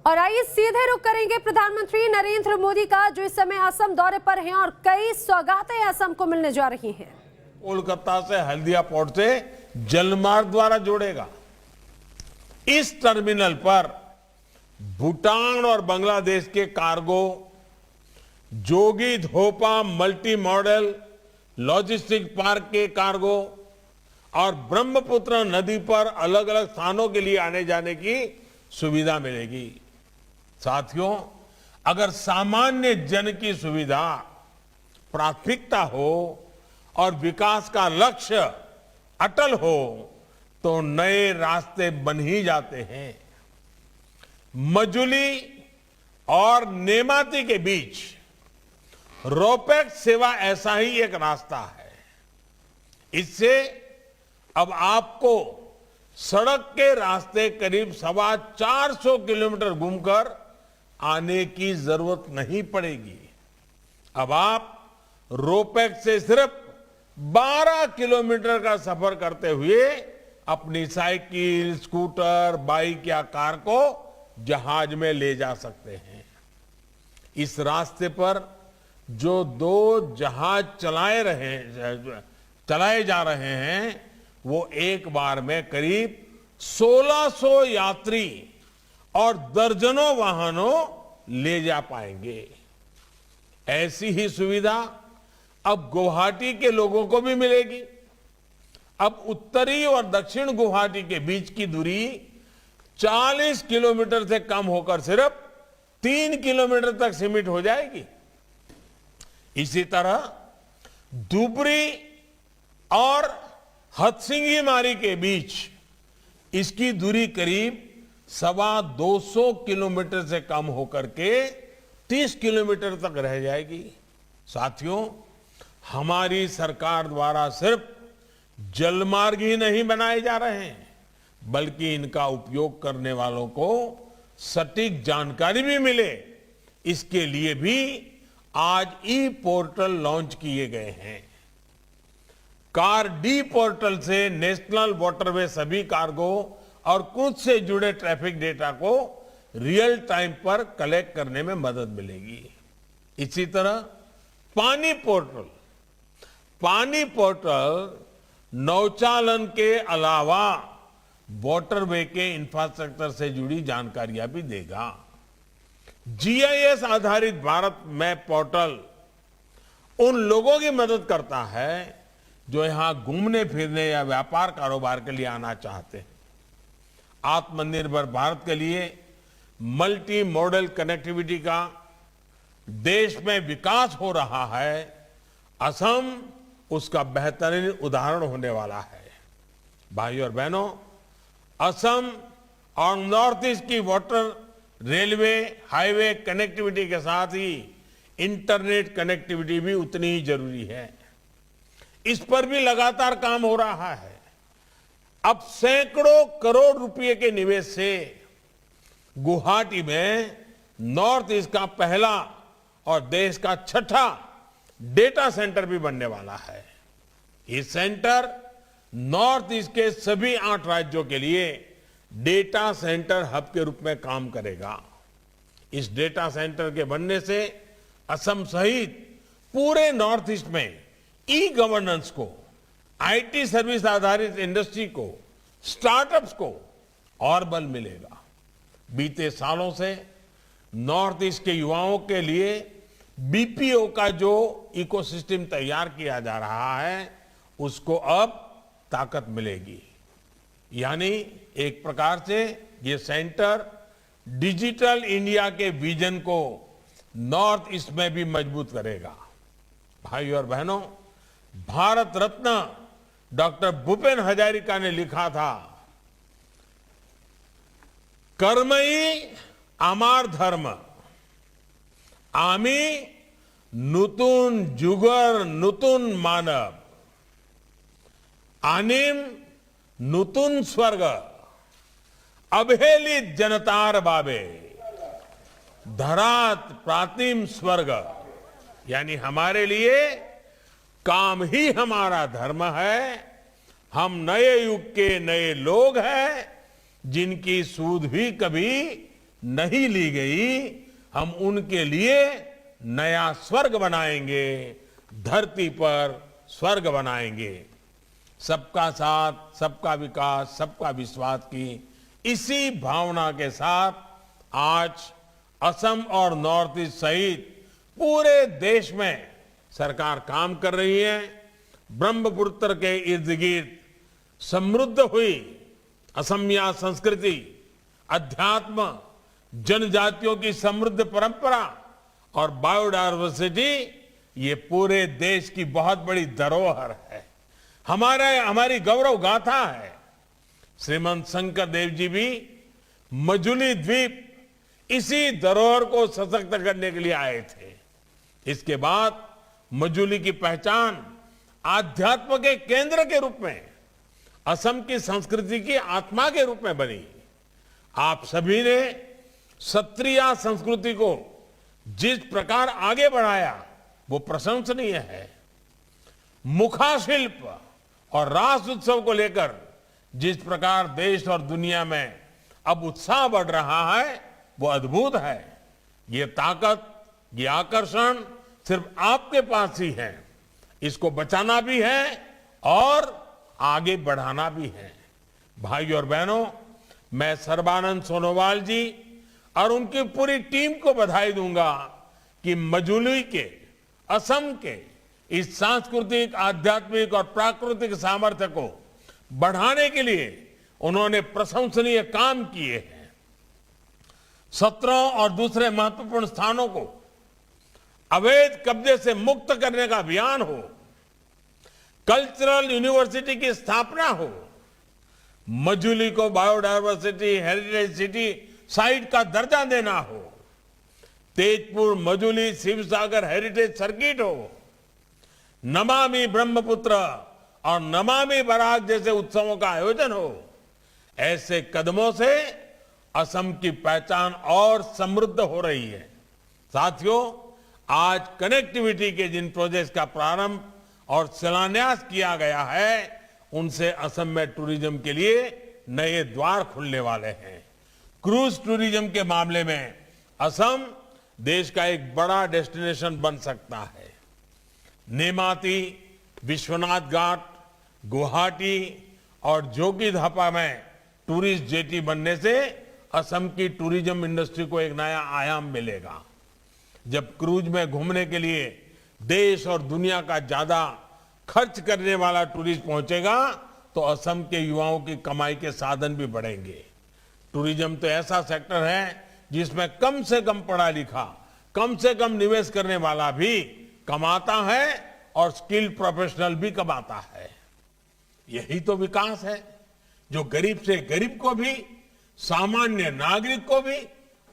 और आइए सीधे रुख करेंगे प्रधानमंत्री नरेंद्र मोदी का, जो इस समय असम दौरे पर हैं और कई सौगातें असम को मिलने जा रही हैं। कोलकाता से हल्दिया पोर्ट से जलमार्ग द्वारा जोड़ेगा। इस टर्मिनल पर भूटान और बांग्लादेश के कार्गो, जोगी धोपा मल्टी मॉडल लॉजिस्टिक पार्क के कार्गो और ब्रह्मपुत्र नदी पर अलग अलग स्थानों के लिए आने जाने की सुविधा मिलेगी। साथियों, अगर सामान्य जन की सुविधा प्राथमिकता हो और विकास का लक्ष्य अटल हो तो नए रास्ते बन ही जाते हैं। मजुली और नेमाती के बीच रोपैक्स सेवा ऐसा ही एक रास्ता है। इससे अब आपको सड़क के रास्ते करीब 450 किलोमीटर घूमकर आने की जरूरत नहीं पड़ेगी। अब आप रोपैक्स से सिर्फ 12 किलोमीटर का सफर करते हुए अपनी साइकिल, स्कूटर, बाइक या कार को जहाज में ले जा सकते हैं। इस रास्ते पर जो 2 जहाज चलाए जा रहे हैं वो एक बार में करीब 1600 यात्री और दर्जनों वाहनों ले जा पाएंगे। ऐसी ही सुविधा अब गुवाहाटी के लोगों को भी मिलेगी। अब उत्तरी और दक्षिण गुवाहाटी के बीच की दूरी 40 किलोमीटर से कम होकर सिर्फ 3 किलोमीटर तक सीमित हो जाएगी। इसी तरह धुबरी और हथसिंगीमारी के बीच इसकी दूरी करीब 225 किलोमीटर से कम होकर के 30 किलोमीटर तक रह जाएगी। साथियों, हमारी सरकार द्वारा सिर्फ जलमार्ग ही नहीं बनाए जा रहे हैं, बल्कि इनका उपयोग करने वालों को सटीक जानकारी भी मिले, इसके लिए भी आज ई पोर्टल लॉन्च किए गए हैं। कार डी पोर्टल से नेशनल वाटरवे सभी कार्गो और कुछ से जुड़े ट्रैफिक डेटा को रियल टाइम पर कलेक्ट करने में मदद मिलेगी। इसी तरह पानी पोर्टल नौचालन के अलावा वाटरवे के इंफ्रास्ट्रक्चर से जुड़ी जानकारियां भी देगा। जीआईएस आधारित भारत मैप पोर्टल उन लोगों की मदद करता है जो यहां घूमने फिरने या व्यापार कारोबार के लिए आना चाहते हैं। आत्मनिर्भर भारत के लिए मल्टी मॉडल कनेक्टिविटी का देश में विकास हो रहा है। असम उसका बेहतरीन उदाहरण होने वाला है। भाइयों और बहनों, असम और नॉर्थ ईस्ट की वाटर, रेलवे, हाईवे कनेक्टिविटी के साथ ही इंटरनेट कनेक्टिविटी भी उतनी ही जरूरी है। इस पर भी लगातार काम हो रहा है। अब सैकड़ों करोड़ रुपए के निवेश से गुवाहाटी में नॉर्थ ईस्ट का पहला और देश का 6ठा डेटा सेंटर भी बनने वाला है। ये सेंटर नॉर्थ ईस्ट के सभी 8 राज्यों के लिए डेटा सेंटर हब के रूप में काम करेगा। इस डेटा सेंटर के बनने से असम सहित पूरे नॉर्थ ईस्ट में ई गवर्नेंस को, आईटी सर्विस आधारित इंडस्ट्री को, स्टार्टअप्स को और बल मिलेगा। बीते सालों से नॉर्थ ईस्ट के युवाओं के लिए बीपीओ का जो इकोसिस्टम तैयार किया जा रहा है उसको अब ताकत मिलेगी। यानी एक प्रकार से ये सेंटर डिजिटल इंडिया के विजन को नॉर्थ ईस्ट में भी मजबूत करेगा। भाइयों और बहनों, भारत रत्न डॉक्टर भूपेन हजारिका ने लिखा था, कर्मई आमार धर्म, आमी नूतन जुगर नूतन मानव, आनिम नूतन स्वर्ग, अवहेलित जनतार बाबे, धरात प्रातिम स्वर्ग। यानी हमारे लिए काम ही हमारा धर्म है। हम नए युग के नए लोग हैं जिनकी सूध भी कभी नहीं ली गई, हम उनके लिए नया स्वर्ग बनाएंगे, धरती पर स्वर्ग बनाएंगे। सबका साथ, सबका विकास, सबका विश्वास की इसी भावना के साथ आज असम और नॉर्थ ईस्ट सहित पूरे देश में सरकार काम कर रही है। ब्रह्मपुत्र के इर्द गिर्द समृद्ध हुई असमिया संस्कृति, अध्यात्म, जनजातियों की समृद्ध परंपरा और बायोडायवर्सिटी ये पूरे देश की बहुत बड़ी धरोहर है, हमारी गौरव गाथा है। श्रीमंत शंकर देव जी भी मजुली द्वीप इसी धरोहर को सशक्त करने के लिए आए थे। इसके बाद मजुली की पहचान आध्यात्म के केंद्र के रूप में, असम की संस्कृति की आत्मा के रूप में बनी। आप सभी ने क्षत्रिय संस्कृति को जिस प्रकार आगे बढ़ाया वो प्रशंसनीय है। मुखाशिल्प और रास उत्सव को लेकर जिस प्रकार देश और दुनिया में अब उत्साह बढ़ रहा है वो अद्भुत है। ये ताकत, ये आकर्षण सिर्फ आपके पास ही है। इसको बचाना भी है और आगे बढ़ाना भी है। भाई और बहनों, मैं सर्बानंद सोनोवाल जी और उनकी पूरी टीम को बधाई दूंगा कि मजुली के, असम के इस सांस्कृतिक, आध्यात्मिक और प्राकृतिक सामर्थ्य को बढ़ाने के लिए उन्होंने प्रशंसनीय काम किए हैं। सत्रों और दूसरे महत्वपूर्ण स्थानों को अवैध कब्जे से मुक्त करने का अभियान हो, कल्चरल यूनिवर्सिटी की स्थापना हो, मजुली को बायोडायवर्सिटी हेरिटेज सिटी साइट का दर्जा देना हो, तेजपुर मजुली शिवसागर हेरिटेज सर्किट हो, नमामि ब्रह्मपुत्र और नमामि बराक जैसे उत्सवों का आयोजन हो। ऐसे कदमों से असम की पहचान और समृद्ध हो रही है। साथियों, आज कनेक्टिविटी के जिन प्रोजेक्ट्स का प्रारंभ और शिलान्यास किया गया है, उनसे असम में टूरिज्म के लिए नए द्वार खुलने वाले हैं। क्रूज टूरिज्म के मामले में असम देश का एक बड़ा डेस्टिनेशन बन सकता है। नेमाती, विश्वनाथ घाट, गुवाहाटी और जोगीघापा में टूरिस्ट जेटी बनने से असम की टूरिज्म इंडस्ट्री को एक नया आयाम मिलेगा। जब क्रूज में घूमने के लिए देश और दुनिया का ज्यादा खर्च करने वाला टूरिस्ट पहुंचेगा तो असम के युवाओं की कमाई के साधन भी बढ़ेंगे। टूरिज्म तो ऐसा सेक्टर है जिसमें कम से कम पढ़ा लिखा, कम से कम निवेश करने वाला भी कमाता है और स्किल्ड प्रोफेशनल भी कमाता है। यही तो विकास है जो गरीब से गरीब को भी, सामान्य नागरिक को भी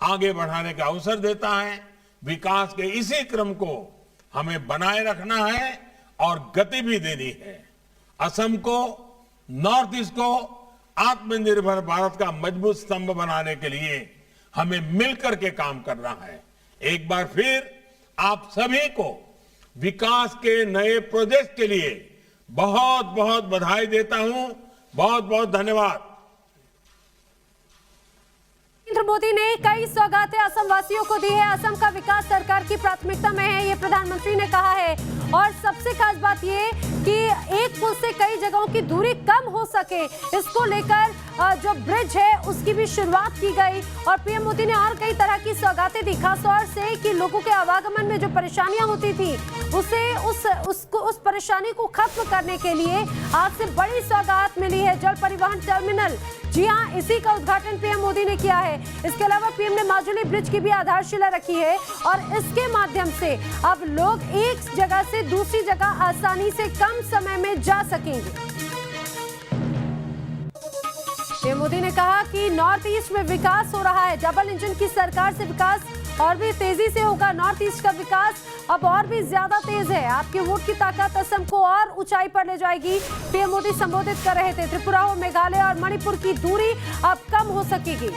आगे बढ़ाने का अवसर देता है। विकास के इसी क्रम को हमें बनाए रखना है और गति भी देनी है। असम को, नॉर्थ ईस्ट को आत्मनिर्भर भारत का मजबूत स्तंभ बनाने के लिए हमें मिलकर के काम करना है। एक बार फिर आप सभी को विकास के नए प्रोजेक्ट के लिए बहुत बहुत बधाई देता हूं। बहुत बहुत धन्यवाद। नरेंद्र मोदी ने कई सौगातें असम वासियों को दी है। असम का विकास सरकार की प्राथमिकता में है, ये प्रधानमंत्री ने कहा है। और सबसे खास बात ये कि एक पुल से कई जगहों की दूरी कम हो सके, इसको लेकर जो ब्रिज है उसकी भी शुरुआत की गई। और पीएम मोदी ने और कई तरह की सौगातें दी, खासतौर से कि लोगों के आवागमन में जो परेशानियां होती थी उस परेशानी को खत्म करने के लिए आज से बड़ी सौगात मिली है, जल परिवहन टर्मिनल। जी हां, इसी का उद्घाटन पीएम मोदी ने किया है। इसके अलावा पीएम ने माजुली ब्रिज की भी आधारशिला रखी है और इसके माध्यम से अब लोग एक जगह से दूसरी जगह आसानी से कम समय में जा सकेंगे। पीएम मोदी ने कहा कि नॉर्थ ईस्ट में विकास हो रहा है, डबल इंजन की सरकार से विकास और भी तेजी से होगा। नॉर्थ ईस्ट का विकास अब और भी ज्यादा तेज है। आपके वोट की ताकत असम को और ऊंचाई पर ले जाएगी। पीएम मोदी संबोधित कर रहे थे। त्रिपुरा हो, मेघालय और मणिपुर की दूरी अब कम हो सकेगी।